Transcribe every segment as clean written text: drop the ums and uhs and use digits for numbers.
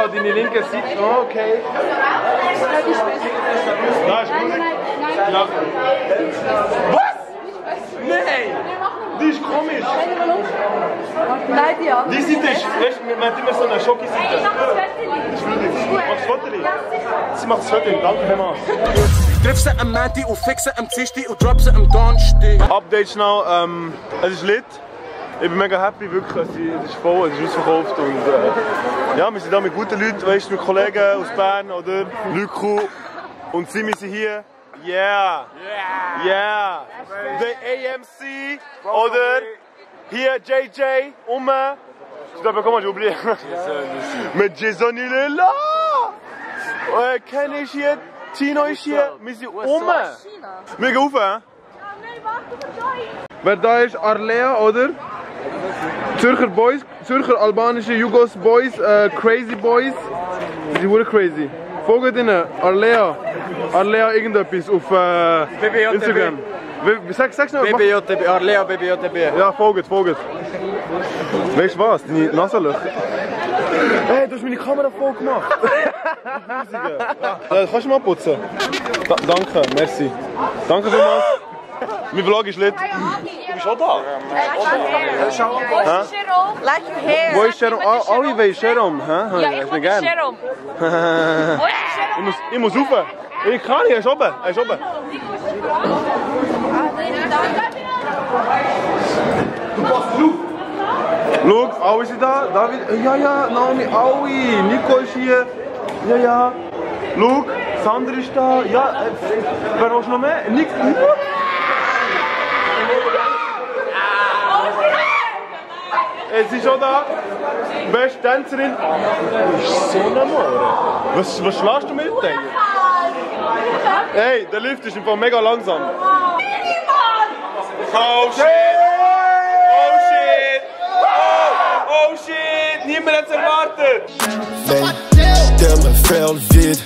da, deine linke Seite. Oh, okay. Da ist Musik. Ja. Was? Nein! Die ist komisch. Nein, die andere. Die Seite ist, weißt du, man hat immer so eine Schoki-Seite. Ich mache das Machst du das Foto? Sie macht das Foto, danke vielmals. Triff sie am Manti und fix sie am Zisti und drop sie am Donnerstag. Update schnell, es ist lit. Ich bin mega happy, wirklich, es ist voll, es ist ausverkauft und ja, wir sind da mit guten Leuten, weißt du, mit Kollegen aus Bern oder Lüku und Simi sind hier. Yeah! Yeah! The AMC oder hier JJ, je t'appelle comment, j'ai oublié. Mit Jason Ilela! Ken ist hier, Tino ist hier, wir sind Wir gehen rauf, hä? Wer da ist, Arlea, oder? Zürcher Boys, Zürcher albanische Jugos Boys, Crazy Boys. Die sind wirklich crazy. Folgt ihnen, Arlea. Arlea irgendetwas auf Instagram. Sag's noch. BBJTB, Arlea BBJTB. Ja, folgt. Weißt du was? Deine Nasenlöcher. Hey, du hast meine Kamera voll gemacht. Kannst du mal putzen? Danke, merci. Danke vielmals. Mein Vlog ist lit. Du bist auch da? Like your hair. Wo ist Sharon? Alle wollen Sharon. Ja, ich will Sharon. Ich muss rauf. Ich kann nicht, er ist oben. Du passt drauf. Schau, alle sind da. David, ja, Naomi, alle. Nico ist hier. Ja. Schau, Sandra ist da. Ja, wer willst du noch mehr? Nico. Sie ist schon da. Beste Tänzerin. Du bist so ein Amor. Was schlägst du mit dir? Hey, der Lift ist im Fall mega langsam. Oh shit! Oh shit! Niemand hat es erwartet! T'aimerais faire le vide.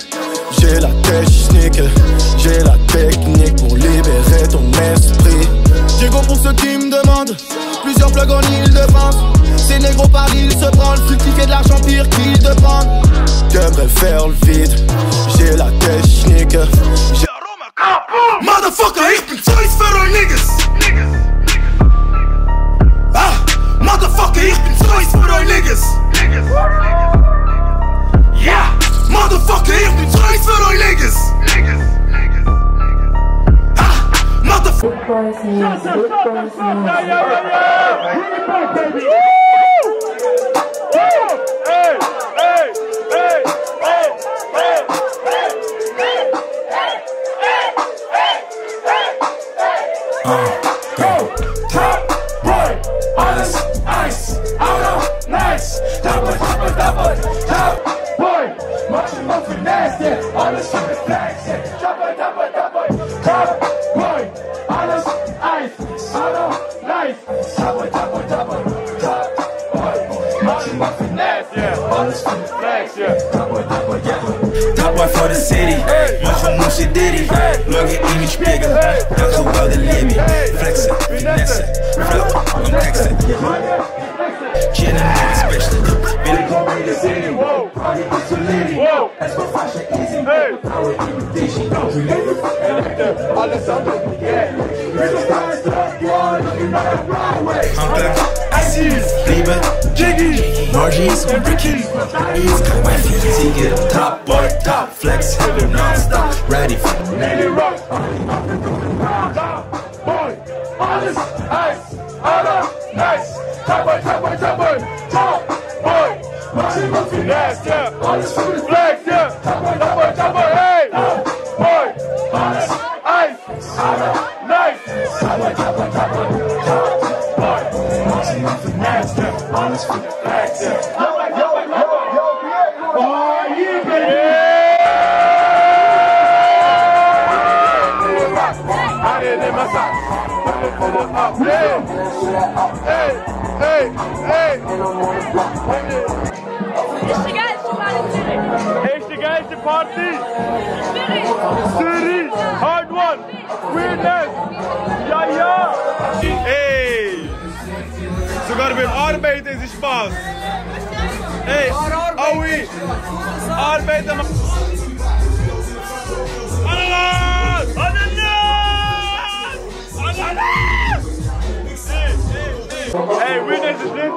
J'ai la tête schnickel. J'ai la technique pour libérer ton esprit. J'ai go pour ceux qui me demandent. Plusieurs plugs en Ile-de-France. Ces négros par île se branlent. Fructifier de l'argent pire qu'ils te prennent. T'aimerais faire le vide. J'ai la tête schnickel. Motherfucker, ich bin Zeus für euch Niggas. Ah, Motherfucker, ich bin Zeus für euch Niggas. Yeah, Motherfucker, ich bin Zeus für euch Niggas. Ah, Motherfucker. Top boy for the city, manchmal muss ich Diddy. Logge in den Spiegel, danke well the Libby. Flexen, Finesse, Flow und Texten. Gin and special, Billy go in the city. Party is so litty, es war fashion easy. Power imitation, alles andere, I'm back, I see you, Liebe, Jiggy, Margie's und Ricky. He's got my feet, he get up top boy, top flex, non-stop, ready for the daily rock. Top boy, alles Eis, alles nice. Top boy, top boy, top boy, top boy, Maximum Finesse, yeah. Alles für die Flex, yeah. Top boy, hey. Top boy, alles Eis, alles nice. Top boy, top boy, top boy, top boy, Maximum Finesse, yeah. Alles für die Flex, yeah. Echt die geilste Party! Zürich! Hard one! Weirdness! Ja! Hey! Sogar beim Arbeiten ist es Spaß! Hey, Aui! Arbeiten! Ananas! Ananas! Ananas! Hey, Winner ist nicht.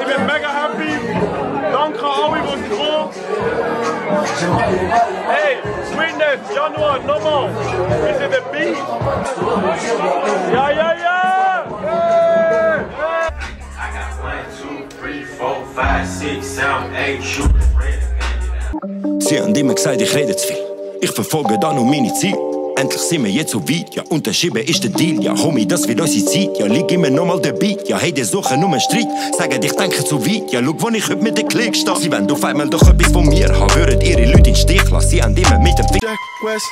Ich bin mega happy. Danke an alle, die kommen. Hey, Winner, Januar, nochmal. Wir sind dabei. Ja, ja, ja! Hey! I got 1, 2, 3, 4, 5, 6, 7, 8 shooters. Sie haben immer gesagt, ich rede zu viel. Ich verfolge da nur meine Ziele. Endlich sind wir jetzt so weit, ja, unterschrieben ist der Deal, ja, Homie, das wird unsere Zeit, ja, lieg immer nochmal der Beat, ja, hey, die suchen nur einen Streit, sagen, ich denke zu weit, ja, schau, wo ich heute mit den Klick stehe. Sie wollen auf einmal doch etwas von mir haben, hören ihre Leute in den Stich lassen, sie haben immer mit dem Finger. West,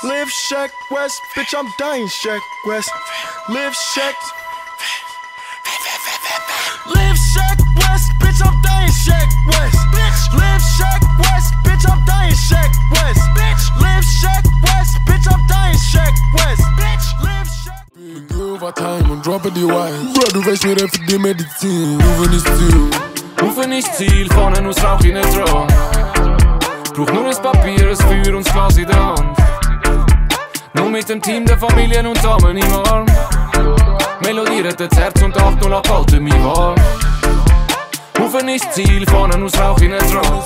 live Shack West, bitch, I'm dying Shack West, live Shack. Live Shack West, bitch, I'm dying Shack West, bitch, live Shack West, bitch, I'm dying Shack West, bitch, live Shack West, bitch, I'm dying Shack West, bitch, live Shack. Big Overtime und droppe die Wine, Bro, du weißt mir für die Medizin, rufen ist Ziel. Rufen ist Ziel, vorne aus Rauch in den Traum. Brauch nur ein Papier, ein Feuer und das Glas in der Hand. Nur mit dem Team der Familien und Damen im Arm. Melodiert das Herz und Achtung, abhalten mich warm. Rufen ist Ziel, vorne aus Rauch in den Traum.